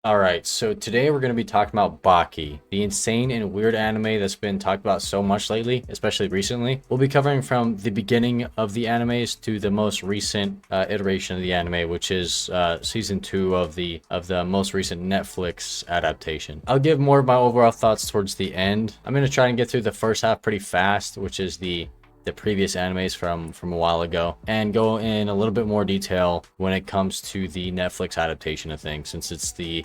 Alright, so today we're going to be talking about Baki, the insane and weird anime that's been talked about so much lately, especially recently. We'll be covering from the beginning of the animes to the most recent iteration of the anime, which is season 2 of the most recent Netflix adaptation. I'll give more of my overall thoughts towards the end. I'm going to try and get through the first half pretty fast, which is the previous animes from a while ago, and go in a little bit more detail when it comes to the Netflix adaptation of things, since it's the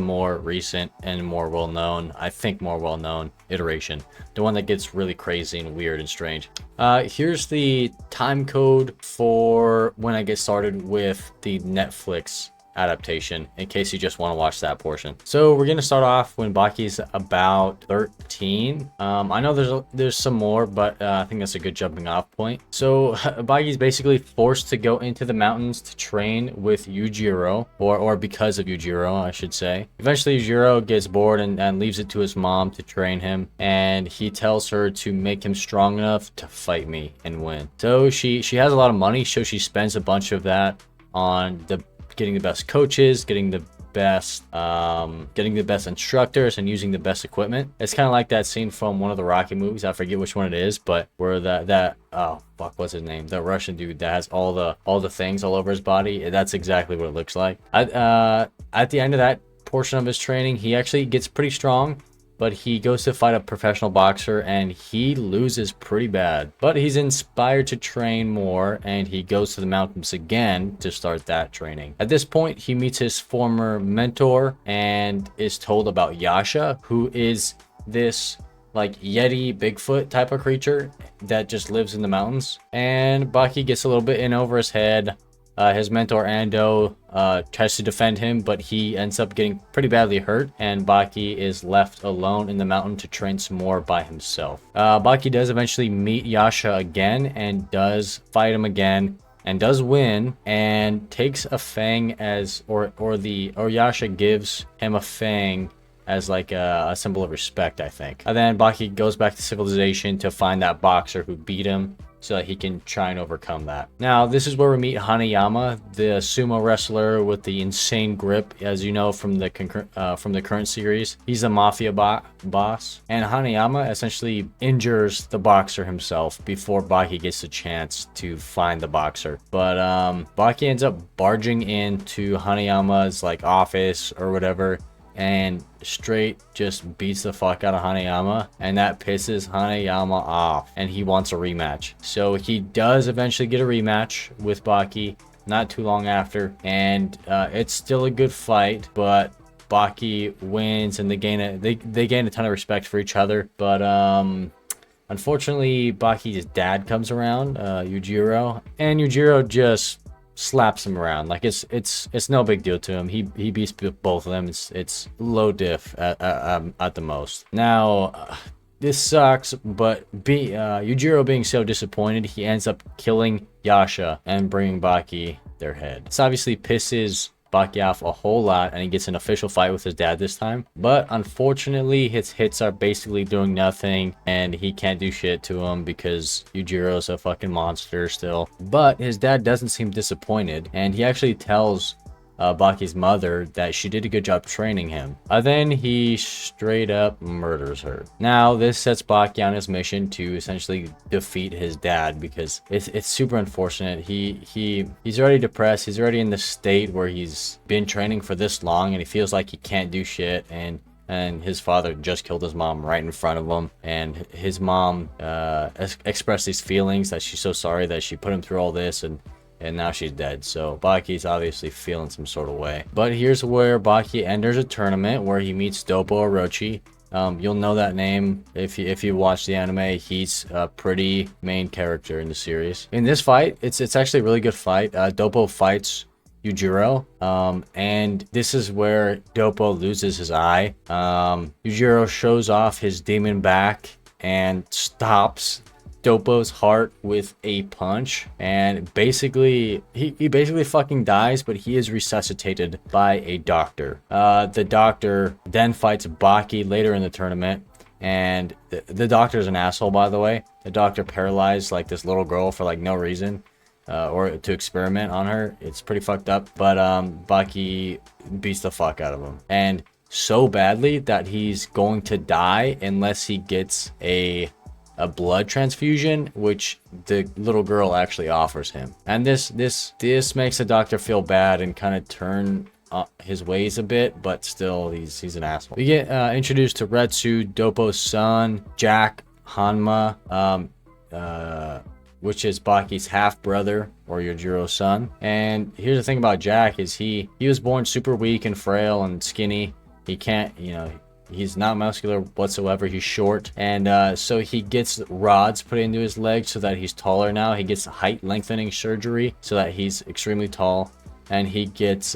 more recent and more well-known, I think more well-known iteration, the one that gets really crazy and weird and strange. Here's the time code for when I get started with the Netflix adaptation, in case you just want to watch that portion. So we're gonna start off when Baki's about 13. I know there's some more, but I think that's a good jumping off point. So Baki's basically forced to go into the mountains to train with Yujiro, or because of Yujiro, I should say. Eventually Yujiro gets bored and leaves it to his mom to train him, and he tells her to make him strong enough to fight me and win. So she has a lot of money, so she spends a bunch of that on getting the best coaches, getting the best instructors, and using the best equipment. It's kind of like that scene from one of the Rocky movies. I forget which one it is, but where that oh fuck, what's his name? That Russian dude that has all the things all over his body. That's exactly what it looks like. At the end of that portion of his training, he actually gets pretty strong, but he goes to fight a professional boxer and he loses pretty bad. But he's inspired to train more, and he goes to the mountains again to start that training. At this point, he meets his former mentor and is told about Yasha, who is this like Yeti Bigfoot type of creature that just lives in the mountains. And Baki gets a little bit in over his head. His mentor Ando tries to defend him, but he ends up getting pretty badly hurt, and Baki is left alone in the mountain to train some more by himself. Baki does eventually meet Yasha again and does fight him again, and does win, and takes a fang as or Yasha gives him a fang as like a symbol of respect, I think. And then Baki goes back to civilization to find that boxer who beat him, so that he can try and overcome that. Now, this is where we meet Hanayama, the sumo wrestler with the insane grip, as you know from the current series. He's a mafia boss, and Hanayama essentially injures the boxer himself before Baki gets a chance to find the boxer. But Baki ends up barging into Hanayama's like office or whatever, and straight just beats the fuck out of Hanayama, and that pisses Hanayama off, and he wants a rematch. So he does eventually get a rematch with Baki not too long after, and it's still a good fight, but Baki wins, and they gain a ton of respect for each other. But unfortunately, Baki's dad comes around, Yujiro, and Yujiro just slaps him around. Like it's no big deal to him. He beats both of them. It's low diff at the most. Now this sucks, but Yujiro being so disappointed, he ends up killing Yasha and bringing Baki their head. This obviously pisses Baki off a whole lot, and he gets an official fight with his dad this time. But unfortunately, his hits are basically doing nothing, and he can't do shit to him because Yujiro's a fucking monster still. But his dad doesn't seem disappointed, and he actually tells Baki's mother that she did a good job training him. Then he straight up murders her. Now this sets Baki on his mission to essentially defeat his dad, because it's super unfortunate. He's already depressed. He's already in the state where he's been training for this long, and he feels like he can't do shit, and his father just killed his mom right in front of him, and his mom expressed these feelings that she's so sorry that she put him through all this, and now she's dead. So Baki's obviously feeling some sort of way. But here's where Baki enters a tournament where he meets Doppo Orochi. You'll know that name if you watch the anime. He's a pretty main character in the series. In this fight, it's actually a really good fight. Doppo fights Yujiro, and this is where Doppo loses his eye. Yujiro shows off his demon back and stops Doppo's heart with a punch, and basically he basically fucking dies, but he is resuscitated by a doctor. The doctor then fights Baki later in the tournament, and the doctor's an asshole, by the way. The doctor paralyzed like this little girl for like no reason, or to experiment on her. It's pretty fucked up. But Baki beats the fuck out of him, and so badly that he's going to die unless he gets a blood transfusion, which the little girl actually offers him. And this makes the doctor feel bad and kind of turn his ways a bit, but still he's an asshole. We get introduced to Retsu, Doppo's son, Jack Hanma, which is Baki's half brother or Yojiro's son. And here's the thing about Jack is he was born super weak and frail and skinny. He can't, he's not muscular whatsoever. He's short, and so he gets rods put into his legs so that he's taller now. He gets height lengthening surgery so that he's extremely tall, and he gets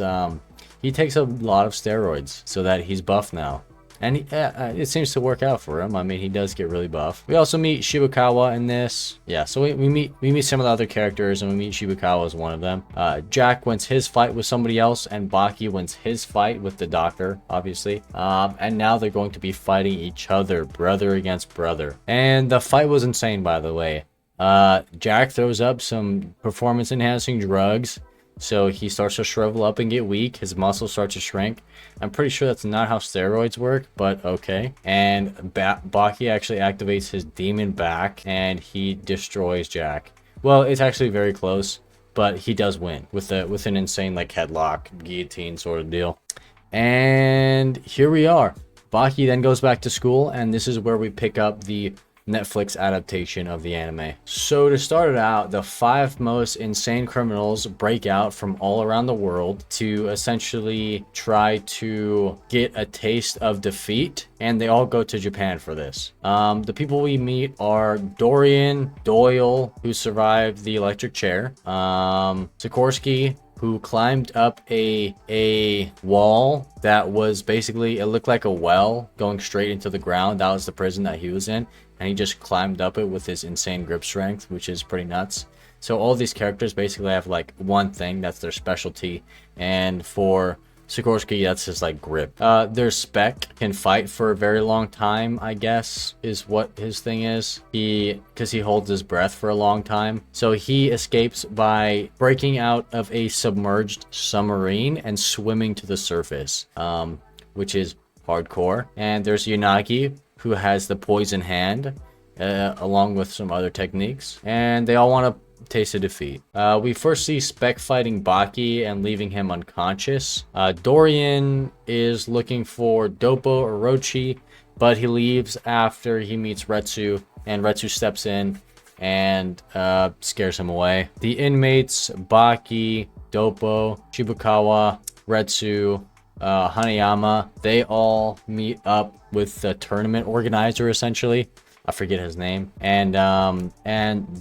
he takes a lot of steroids so that he's buff now. And it seems to work out for him. I mean, he does get really buff. We also meet Shibukawa in this. Yeah, so we meet some of the other characters, and we meet Shibukawa as one of them. Jack wins his fight with somebody else, and Baki wins his fight with the doctor, obviously. And now they're going to be fighting each other, brother against brother. And the fight was insane, by the way. Jack throws up some performance-enhancing drugs, so he starts to shrivel up and get weak. His muscles start to shrink. I'm pretty sure that's not how steroids work, but okay. And Baki actually activates his demon back, and he destroys Jack. Well, it's actually very close, but he does win with an insane like headlock, guillotine sort of deal. And here we are. Baki then goes back to school, and this is where we pick up the Netflix adaptation of the anime. So to start it out, the 5 most insane criminals break out from all around the world to essentially try to get a taste of defeat, and they all go to Japan for this. The people we meet are Dorian, Doyle, who survived the electric chair, Sikorsky, who climbed up a wall that was basically, it looked like a well going straight into the ground. That was the prison that he was in, and he just climbed up it with his insane grip strength, which is pretty nuts. So all these characters basically have like one thing that's their specialty, and for Sikorsky, that's his like grip. Their Spec can fight for a very long time, I guess, is what his thing is. Because he holds his breath for a long time. So he escapes by breaking out of a submerged submarine and swimming to the surface, which is hardcore. And there's Yanagi, who has the poison hand, along with some other techniques. And they all want to taste of defeat. We first see Spec fighting Baki and leaving him unconscious. Dorian is looking for Doppo or Orochi, but he leaves after he meets Retsu, and Retsu steps in and scares him away. The inmates, Baki, Doppo, Shibukawa, Retsu, Hanayama, they all meet up with the tournament organizer, essentially. I forget his name, and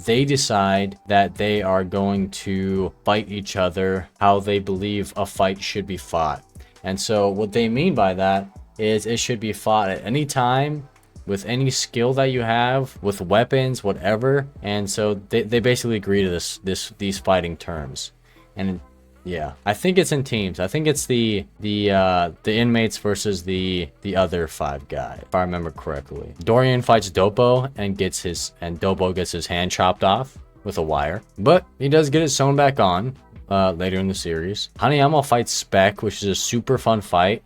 they decide that they are going to fight each other how they believe a fight should be fought. And so what they mean by that is it should be fought at any time with any skill that you have, with weapons, whatever. And so they basically agree to these fighting terms. And yeah, I think it's in teams. I think it's the inmates versus the other 5 guys, if I remember correctly. Dorian fights Doppo and Doppo gets his hand chopped off with a wire, but he does get it sewn back on later in the series. Hanayama fights Spec, which is a super fun fight.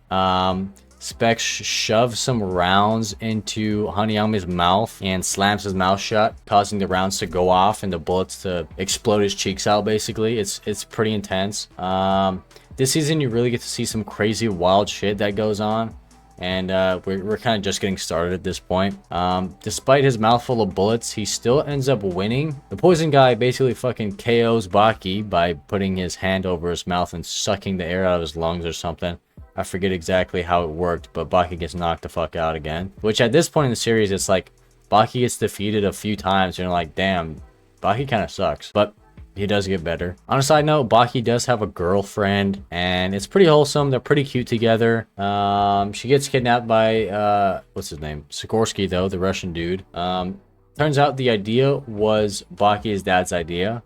Spec shoves some rounds into Hanayama's mouth and slams his mouth shut, causing the rounds to go off and the bullets to explode his cheeks out, basically. It's pretty intense. This season, you really get to see some crazy, wild shit that goes on. And we're kind of just getting started at this point. Despite his mouthful of bullets, he still ends up winning. The poison guy basically fucking KOs Baki by putting his hand over his mouth and sucking the air out of his lungs or something. I forget exactly how it worked, but Baki gets knocked the fuck out again. Which at this point in the series, it's like Baki gets defeated a few times and you're like, damn, Baki kind of sucks. But he does get better. On a side note, Baki does have a girlfriend, and it's pretty wholesome. They're pretty cute together. She gets kidnapped by, what's his name? Sikorsky, though, the Russian dude. Turns out the idea was Baki's dad's idea.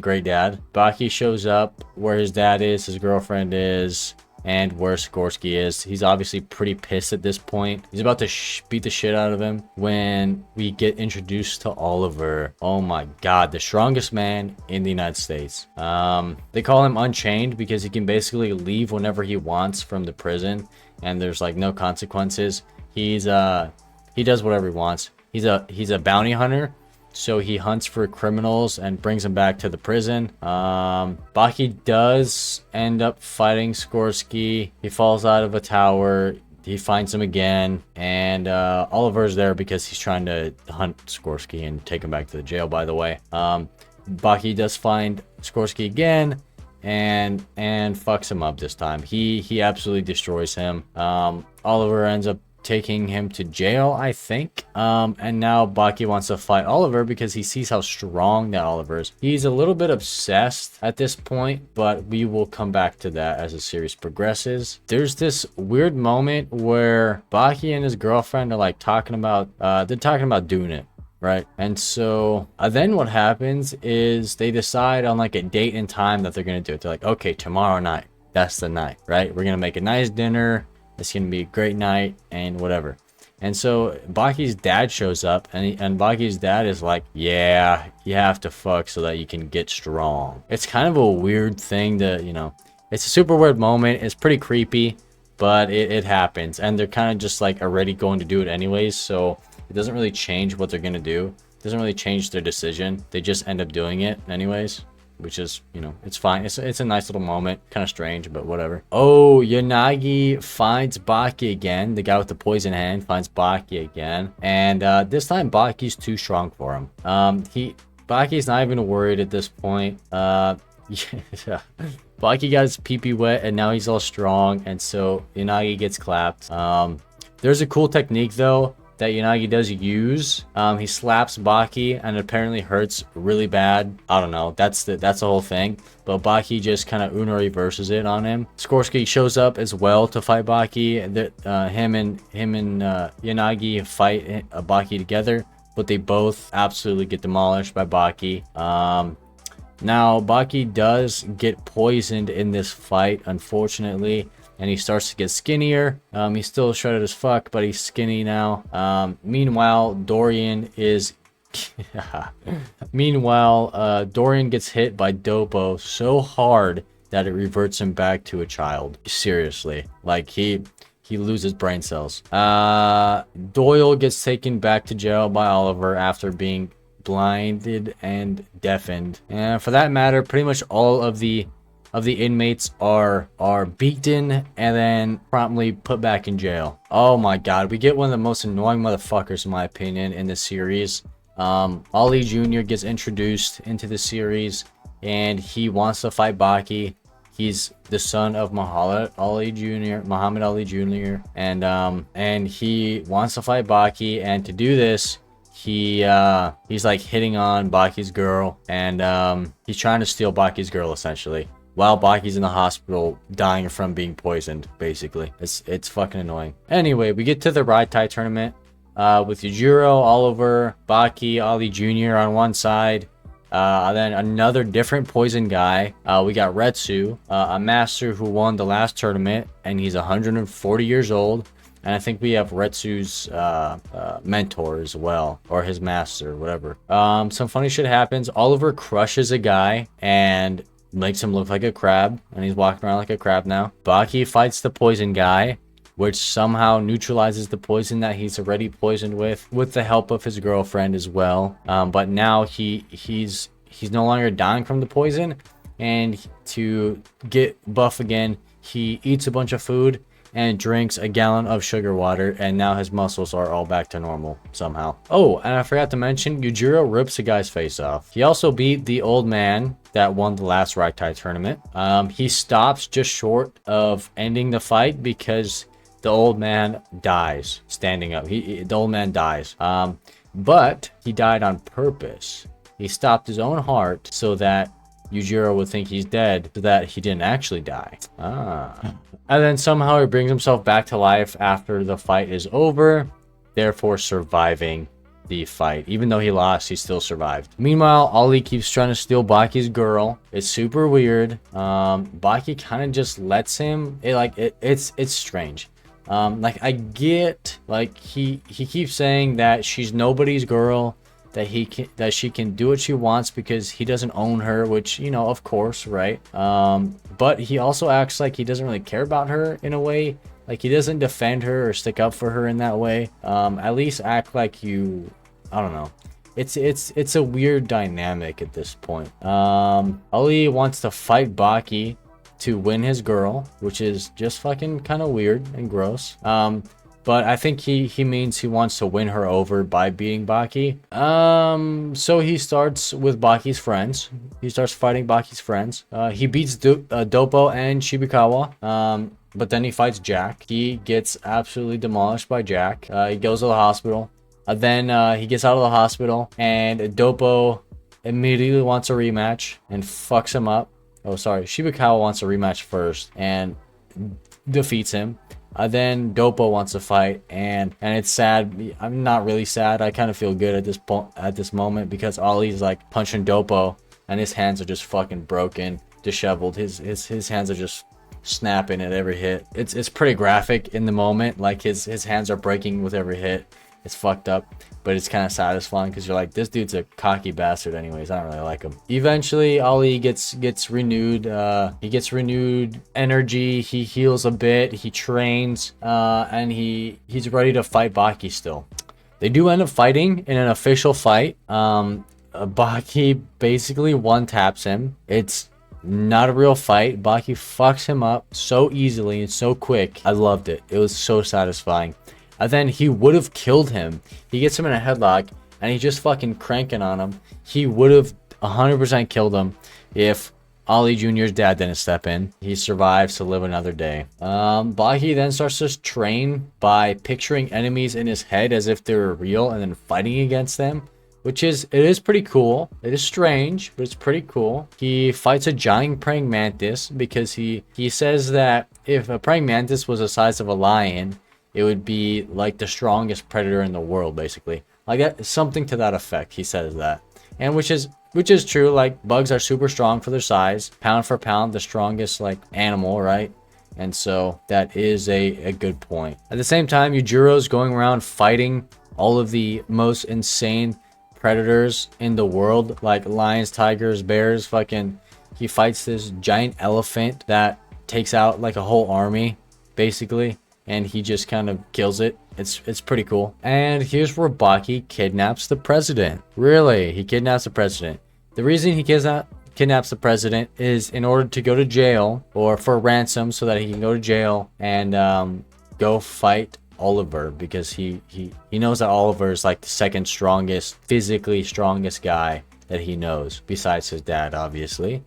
Great dad. Baki shows up where his dad is, his girlfriend is, and where Skorsky is. He's obviously pretty pissed at this point. He's about to beat the shit out of him when we get introduced to Oliver. Oh my god, the strongest man in the United States. They call him Unchained because he can basically leave whenever he wants from the prison, and there's like no consequences. He does whatever he wants. He's a bounty hunter. So he hunts for criminals and brings them back to the prison. Baki does end up fighting Skorsky. He falls out of a tower. He finds him again. And Oliver's there because he's trying to hunt Skorsky and take him back to the jail, by the way. Baki does find Skorsky again and fucks him up this time. He absolutely destroys him. Oliver ends up taking him to jail, I think. And now Baki wants to fight Oliver because he sees how strong that Oliver is. He's a little bit obsessed at this point, but we will come back to that as the series progresses. There's this weird moment where Baki and his girlfriend are like talking about doing it, right? And so then what happens is they decide on like a date and time that they're gonna do it. They're like, okay, tomorrow night, that's the night, right? We're gonna make a nice dinner. It's gonna be a great night and whatever. And so Baki's dad shows up, and Baki's dad is like, yeah, you have to fuck so that you can get strong. It's kind of a weird thing to, you know, it's a super weird moment. It's pretty creepy, but it happens, and they're kind of just like already going to do it anyways, so it doesn't really change what they're gonna do. It doesn't really change their decision. They just end up doing it anyways, which is, you know, it's fine. It's a nice little moment. Kind of strange, but whatever. Oh, Yanagi finds Baki again. The guy with the poison hand finds Baki again. And this time, Baki's too strong for him. Baki's not even worried at this point. Yeah. Baki got his pee-pee wet, and now he's all strong. And so Yanagi gets clapped. There's a cool technique, though, that Yanagi does use. He slaps Baki and it apparently hurts really bad. I don't know, that's the whole thing, but Baki just kind of Uno reverses it on him. Skorsky shows up as well to fight Baki. Him and Yanagi fight Baki together, but they both absolutely get demolished by Baki. Now Baki does get poisoned in this fight, unfortunately, and he starts to get skinnier. He's still shredded as fuck, but he's skinny now. Meanwhile, Dorian is... Dorian gets hit by Dopo so hard that it reverts him back to a child. Seriously. Like, he loses brain cells. Doyle gets taken back to jail by Oliver after being blinded and deafened. And for that matter, pretty much all of the inmates are beaten and then promptly put back in jail. Oh my god, we get one of the most annoying motherfuckers, in my opinion, in this series. Ali Jr. gets introduced into the series, and he wants to fight Baki. He's the son of Muhammad Ali Jr. And he wants to fight Baki, and to do this, he's like hitting on Baki's girl, and he's trying to steal Baki's girl essentially, while Baki's in the hospital dying from being poisoned, basically. It's fucking annoying. Anyway, we get to the Rai Tai tournament with Yujiro, Oliver, Baki, Ali Jr. on one side. Then another different poison guy. We got Retsu, a master who won the last tournament, and he's 140 years old. And I think we have Retsu's mentor as well, or his master, whatever. Some funny shit happens. Oliver crushes a guy and makes him look like a crab, and he's walking around like a crab now. Baki fights the poison guy, which somehow neutralizes the poison that he's already poisoned with the help of his girlfriend as well. But now he's no longer dying from the poison, and to get buff again, he eats a bunch of food and drinks a gallon of sugar water, and now his muscles are all back to normal somehow. Oh, and I forgot to mention, Yujiro rips a guy's face off. He also beat the old man that won the last Rai Tai tournament. He stops just short of ending the fight because the old man dies standing up. The old man dies. But he died on purpose. He stopped his own heart so that Yujiro would think he's dead, so that he didn't actually die. And then somehow he brings himself back to life after the fight is over, therefore surviving the fight. Even though he lost, he still survived. Meanwhile, Ali keeps trying to steal Baki's girl. It's super weird. Baki kind of just lets him. It's strange. Like, I get, like, he keeps saying that she's nobody's girl, that she can do what she wants because he doesn't own her, which, you know, of course, right? But he also acts like he doesn't really care about her in a way. Like, he doesn't defend her or stick up for her in that way. At least act like you, I don't know. It's a weird dynamic at this point. Ali wants to fight Baki to win his girl, which is just fucking kind of weird and gross. But I think he means he wants to win her over by beating Baki. So he starts with Baki's friends. He starts fighting Baki's friends. He beats Doppo and Shibikawa. But then he fights Jack. He gets absolutely demolished by Jack. He goes to the hospital. Then he gets out of the hospital, and Doppo immediately wants a rematch and fucks him up. Oh, sorry. Shibikawa wants a rematch first and defeats him. Then Doppo wants to fight, and it's sad. I'm not really sad. I kind of feel good at this moment because Ali's like punching Doppo, and his hands are just fucking broken, disheveled. His hands are just snapping at every hit. It's pretty graphic in the moment. Like his hands are breaking with every hit. It's fucked up, but it's kind of satisfying because you're like, this dude's a cocky bastard anyways. I don't really like him. Eventually, Ali gets renewed. He gets renewed energy. He heals a bit. He trains, and he's ready to fight Baki still. They do end up fighting in an official fight. Baki basically one-taps him. It's not a real fight. Baki fucks him up so easily and so quick. I loved it. It was so satisfying. And then he would have killed him. He gets him in a headlock, and he's just fucking cranking on him. He would have 100% killed him if Ali Jr.'s dad didn't step in. He survives to live another day. Baki then starts to train by picturing enemies in his head as if they were real and then fighting against them. It is pretty cool. It is strange, but it's pretty cool. He fights a giant praying mantis because he says that if a praying mantis was the size of a lion, it would be like the strongest predator in the world, basically. Like something to that effect. He says that, and which is true. Like, bugs are super strong for their size, pound for pound, the strongest like animal, right? And so that is a good point. At the same time, Yujiro's going around fighting all of the most insane predators in the world, like lions, tigers, bears. Fucking, he fights this giant elephant that takes out like a whole army, basically. And he just kind of kills it. It's pretty cool. And here's where Baki kidnaps the president. Really? He kidnaps the president. The reason he kidnaps the president is in order to go to jail, or for ransom, so that he can go to jail and go fight Oliver, because he knows that Oliver is like the second strongest, physically strongest guy that he knows, besides his dad, obviously.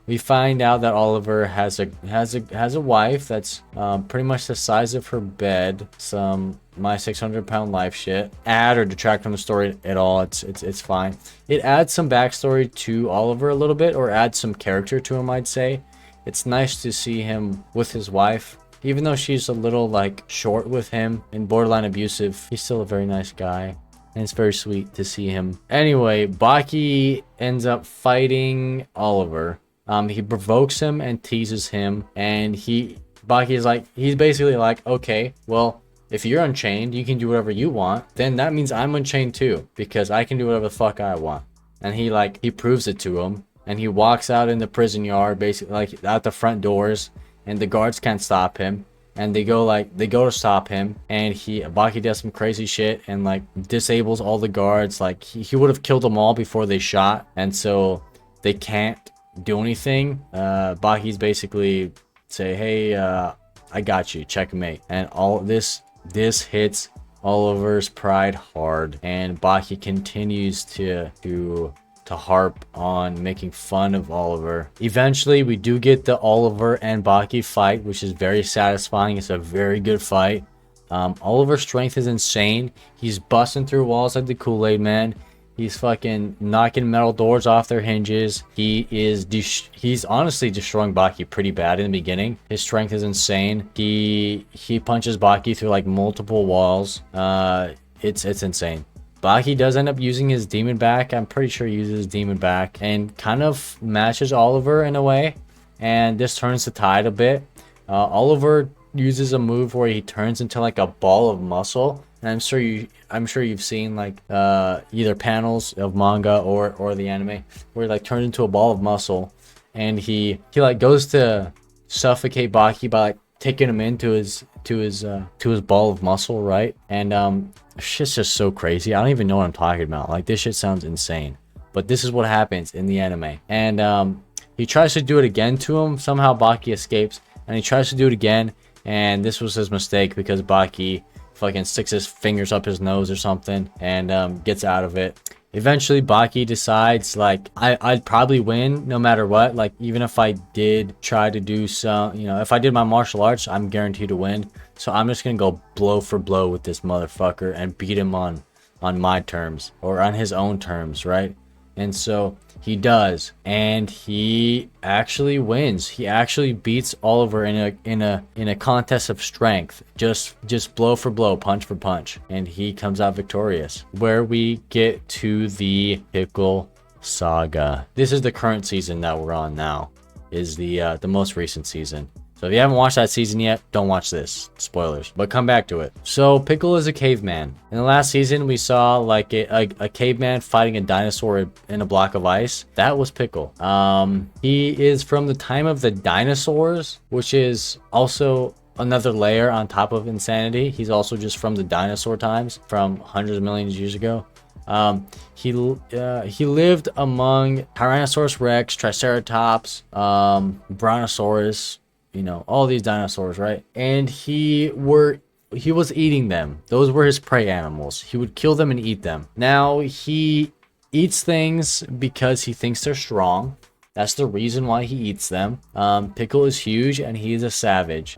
We find out that Oliver has a wife that's pretty much the size of her bed. Some my 600-pound life shit. Add or detract from the story at all. It's fine. It adds some backstory to Oliver a little bit, or adds some character to him, I'd say. It's nice to see him with his wife. Even though she's a little like short with him and borderline abusive, he's still a very nice guy. And it's very sweet to see him. Anyway, Baki ends up fighting Oliver. He provokes him and teases him, and Baki is like, he's basically like, okay, well, if you're unchained, you can do whatever you want. Then that means I'm unchained too, because I can do whatever the fuck I want. And he proves it to him, and he walks out in the prison yard, basically like out the front doors, and the guards can't stop him. And they go to stop him, and Baki does some crazy shit and like disables all the guards. Like he would have killed them all before they shot, and so they can't do anything. Baki's basically say, hey, I got you, checkmate. And all this hits Oliver's pride hard, and Baki continues to harp on making fun of Oliver. Eventually we do get the Oliver and Baki fight, which is very satisfying. It's a very good fight. Oliver's strength is insane. He's busting through walls like the Kool-Aid Man. He's fucking knocking metal doors off their hinges. He's honestly destroying Baki pretty bad in the beginning. His strength is insane. He punches Baki through like multiple walls. It's insane. Baki does end up using his demon back. I'm pretty sure he uses his demon back and kind of matches Oliver in a way. And this turns the tide a bit. Oliver uses a move where he turns into like a ball of muscle. And I'm sure you've seen like either panels of manga or the anime where he like turns into a ball of muscle, and he like goes to suffocate Baki by like taking him into his ball of muscle, right? And shit's just so crazy. I don't even know what I'm talking about. Like, this shit sounds insane, but this is what happens in the anime. And he tries to do it again to him. Somehow Baki escapes, and he tries to do it again, and this was his mistake because Baki fucking sticks his fingers up his nose or something and gets out of it. Eventually Baki decides like I'd probably win no matter what. Like, even if I did try to do some, you know, if I did my martial arts, I'm guaranteed to win. So I'm just gonna go blow for blow with this motherfucker and beat him on my terms, or on his own terms, right? And so he does, and he actually wins. He actually beats Oliver in a contest of strength, just blow for blow, punch for punch, and he comes out victorious. Where we get to the Pickle saga. This is the current season that we're on now. Is the most recent season. So if you haven't watched that season yet, don't watch this. Spoilers. But come back to it. So Pickle is a caveman. In the last season, we saw like a caveman fighting a dinosaur in a block of ice. That was Pickle. He is from the time of the dinosaurs, which is also another layer on top of insanity. He's also just from the dinosaur times, from hundreds of millions of years ago. He lived among Tyrannosaurus Rex, Triceratops, Brontosaurus, you know, all these dinosaurs, right? And he was eating them. Those were his prey animals. He would kill them and eat them. Now he eats things because he thinks they're strong. That's the reason why he eats them. Pickle is huge and he is a savage.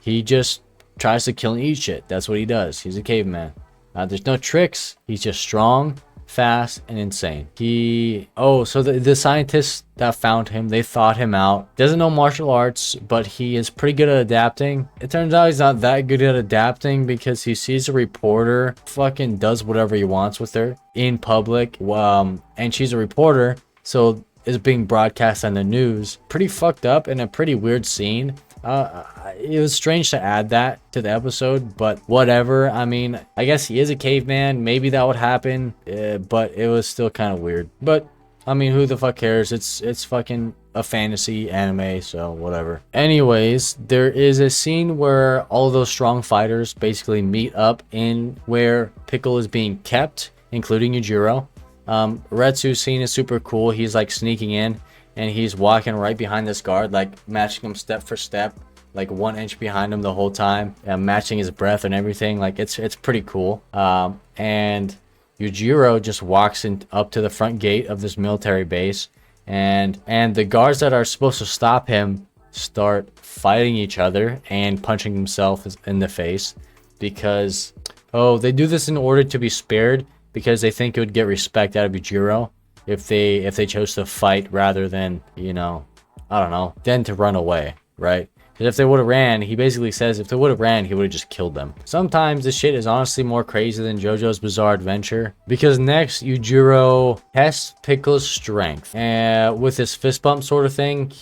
He just tries to kill and eat shit. That's what he does. He's a caveman. There's no tricks. He's just strong, fast, and insane. So the scientists that found him, they thought him out. Doesn't know martial arts, but he is pretty good at adapting. It turns out he's not that good at adapting because he sees a reporter, fucking does whatever he wants with her in public, and she's a reporter, so it's being broadcast on the news. Pretty fucked up and a pretty weird scene. It was strange to add that to the episode, but whatever. I mean, I guess he is a caveman. Maybe that would happen, but it was still kind of weird. But I mean, who the fuck cares? It's fucking a fantasy anime, so whatever. Anyways, there is a scene where all of those strong fighters basically meet up in where Pickle is being kept, including Yujiro. Retsu's scene is super cool. He's like sneaking in, and he's walking right behind this guard, like matching him step for step, like 1 inch behind him the whole time, matching his breath and everything. Like, it's pretty cool. And Yujiro just walks up to the front gate of this military base, and the guards that are supposed to stop him start fighting each other and punching themselves in the face because, they do this in order to be spared because they think it would get respect out of Yujiro if they chose to fight rather than, you know, I don't know, then to run away, right? Because if they would have ran, he basically says if they would have ran, he would have just killed them. Sometimes this shit is honestly more crazy than JoJo's Bizarre Adventure, because next Yujiro tests Pickle's strength, and with his fist bump sort of thing,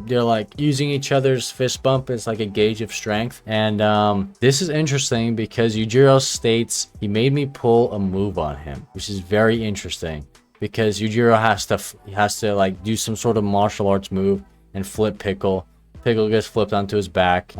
they're like using each other's fist bump as like a gauge of strength. And this is interesting because Yujiro states he made me pull a move on him, which is very interesting because Yujiro has to like do some sort of martial arts move and flip Pickle. Pickle gets flipped onto his back.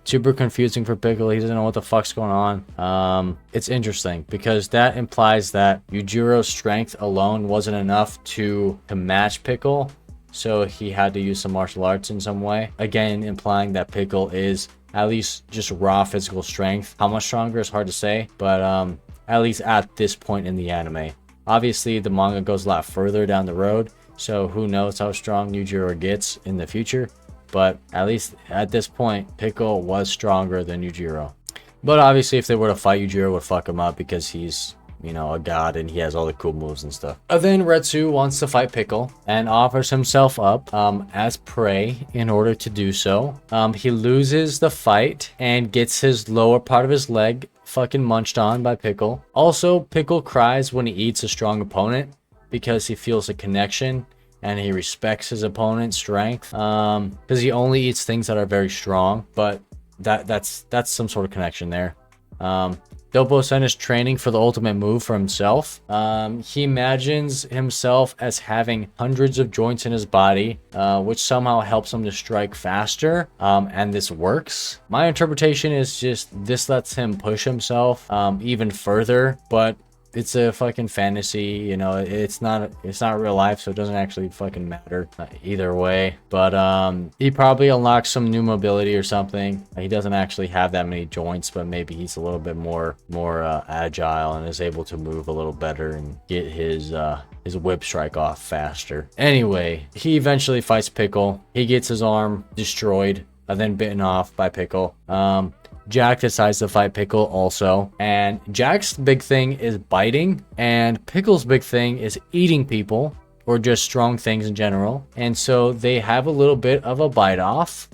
Super confusing for Pickle. He doesn't know what the fuck's going on. It's interesting because that implies that Yujiro's strength alone wasn't enough to match Pickle. So he had to use some martial arts in some way. Again, implying that Pickle is at least just raw physical strength. How much stronger is hard to say, but at least at this point in the anime. Obviously, the manga goes a lot further down the road, so who knows how strong Yujiro gets in the future. But at least at this point, Pickle was stronger than Yujiro. But obviously, if they were to fight, Yujiro would fuck him up because he's you know, a god and he has all the cool moves and stuff. And then Retsu wants to fight Pickle and offers himself up as prey in order to do so. He loses the fight and gets his lower part of his leg fucking munched on by Pickle. Also, Pickle cries when he eats a strong opponent because he feels a connection and he respects his opponent's strength, because he only eats things that are very strong, but that's some sort of connection there. Dopo-san is training for the ultimate move for himself. He imagines himself as having hundreds of joints in his body, which somehow helps him to strike faster, and this works. My interpretation is just this lets him push himself even further, but it's a fucking fantasy, you know. It's not real life, so it doesn't actually fucking matter either way. But he probably unlocks some new mobility or something. He doesn't actually have that many joints, but maybe he's a little bit more agile and is able to move a little better and get his whip strike off faster. Anyway, he eventually fights Pickle. He gets his arm destroyed and then bitten off by Pickle. Jack decides to fight Pickle also, and Jack's big thing is biting, and Pickle's big thing is eating people, or just strong things in general. And so they have a little bit of a bite off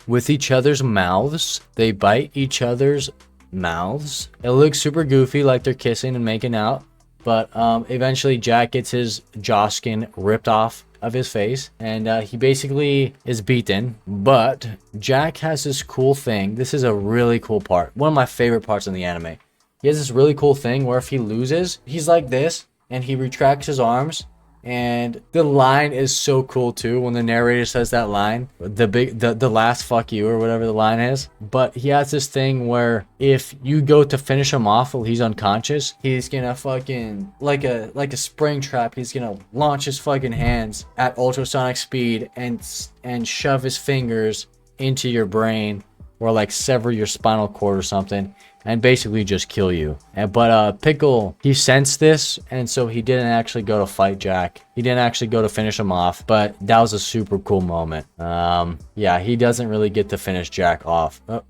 with each other's mouths. They bite each other's mouths. It looks super goofy, like they're kissing and making out, but eventually Jack gets his jaw skin ripped off of his face, and he basically is beaten. But Jack has this cool thing. This is a really cool part, one of my favorite parts in the anime. He has this really cool thing where if he loses, he's like this and he retracts his arms, and the line is so cool too when the narrator says that line, the last fuck you or whatever the line is. But he has this thing where if you go to finish him off while he's unconscious, he's gonna fucking like a spring trap, he's gonna launch his fucking hands at ultrasonic speed and shove his fingers into your brain, or like sever your spinal cord or something, and basically just kill you. But Pickle, he sensed this, and so he didn't actually go to fight Jack. He didn't actually go to finish him off, but that was a super cool moment. Yeah, he doesn't really get to finish Jack off. Oh,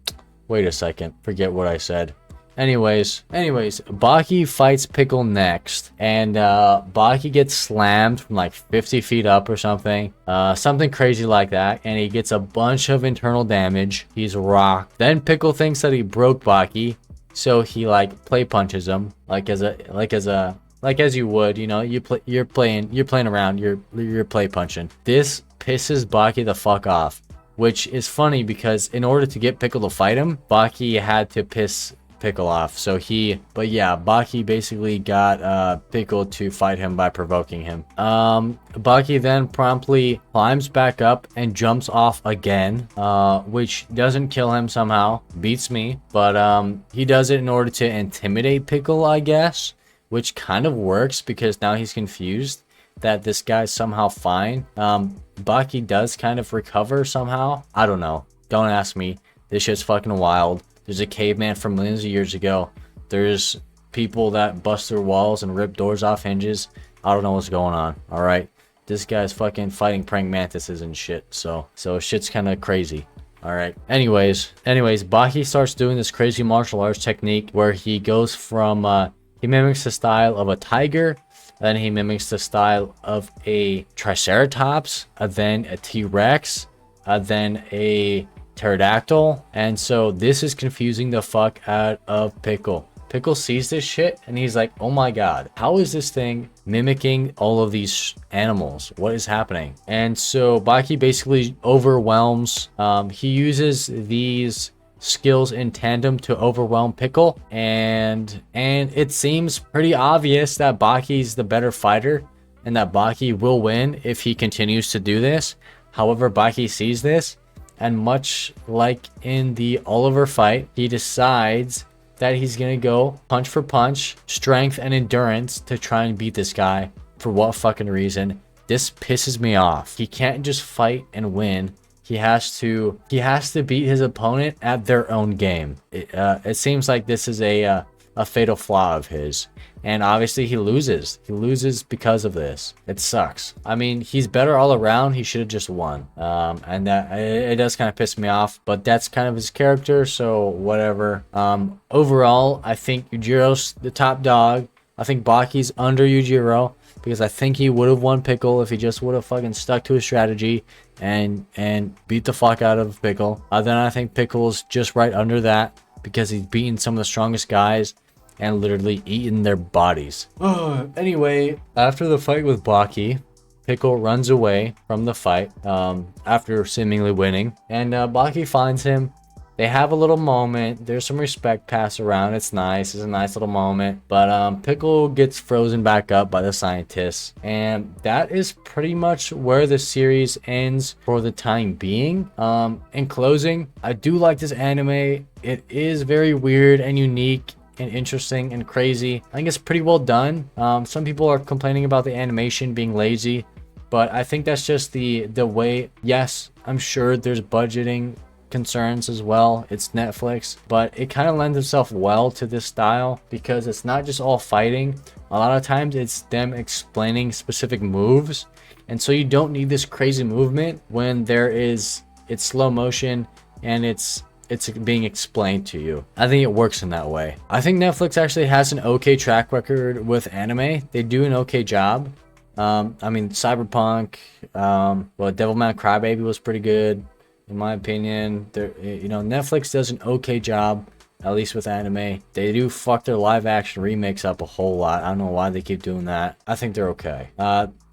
wait a second, forget what I said. Anyways, Baki fights Pickle next, and Baki gets slammed from like 50 feet up or something, something crazy like that, and he gets a bunch of internal damage. He's rocked. Then Pickle thinks that he broke Baki, so he like play punches him, like as you would, you know, you're playing around, you're play punching. This pisses Baki the fuck off, which is funny because in order to get Pickle to fight him, Baki had to piss Pickle off. But yeah, Baki basically got Pickle to fight him by provoking him. Baki then promptly climbs back up and jumps off again, which doesn't kill him somehow. Beats me, but he does it in order to intimidate Pickle, I guess, which kind of works because now he's confused that this guy's somehow fine. Baki does kind of recover somehow. I don't know. Don't ask me. This shit's fucking wild. There's a caveman from millions of years ago. There's people that bust through walls and rip doors off hinges. I don't know what's going on. All right, this guy's fucking fighting praying mantises and shit. So shit's kind of crazy. All right. Anyways, Baki starts doing this crazy martial arts technique where he goes from he mimics the style of a tiger, then he mimics the style of a triceratops, then a T-Rex, then a pterodactyl. And so this is confusing the fuck out of Pickle. Pickle sees this shit and he's like, oh my god, how is this thing mimicking all of these animals? What is happening? And so Baki basically overwhelms, he uses these skills in tandem to overwhelm Pickle, and it seems pretty obvious that Baki's the better fighter and that Baki will win if he continues to do this. However, Baki sees this, and much like in the Oliver fight, he decides that he's gonna go punch for punch, strength and endurance to try and beat this guy. For what fucking reason? This pisses me off. He can't just fight and win. He has to beat his opponent at their own game. It seems like this is a a fatal flaw of his. And obviously he loses. He loses because of this. It sucks. I mean, he's better all around. He should have just won. And that it does kind of piss me off, but that's kind of his character, so whatever. Overall, I think Yujiro's the top dog. I think Baki's under Yujiro because I think he would have won Pickle if he just would have fucking stuck to his strategy and beat the fuck out of Pickle. Then I think Pickle's just right under that because he's beaten some of the strongest guys and literally eaten their bodies. Anyway, after the fight with Baki, Pickle runs away from the fight after seemingly winning, and Baki finds him. They have a little moment. There's some respect passed around. It's nice. It's a nice little moment. But Pickle gets frozen back up by the scientists. And that is pretty much where the series ends for the time being. In closing, I do like this anime. It is very weird and unique and interesting and crazy. I think it's pretty well done. Some people are complaining about the animation being lazy, but I think that's just the way. Yes, I'm sure there's budgeting concerns as well. It's Netflix, but it kind of lends itself well to this style because it's not just all fighting. A lot of times it's them explaining specific moves, and so you don't need this crazy movement when it's slow motion and it's being explained to you. I think it works in that way. I think Netflix actually has an okay track record with anime. They do an okay job. I mean, Cyberpunk, Devilman Crybaby was pretty good in my opinion. Netflix does an okay job, at least with anime. They do fuck their live action remakes up a whole lot. I don't know why they keep doing that. I think they're okay.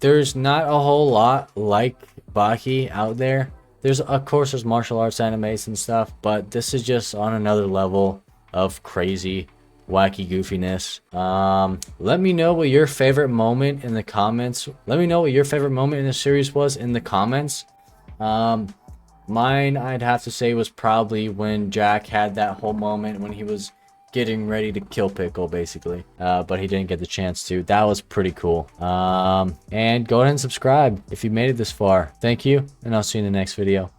There's not a whole lot like Baki out there. Of course there's martial arts animes and stuff, but this is just on another level of crazy, wacky goofiness. Let me know what your favorite moment in the comments. Let me know what your favorite moment in the series was in the comments. Mine, I'd have to say, was probably when Jack had that whole moment when he was getting ready to kill Pickle, basically. But he didn't get the chance to. That was pretty cool. And go ahead and subscribe if you made it this far. Thank you, and I'll see you in the next video.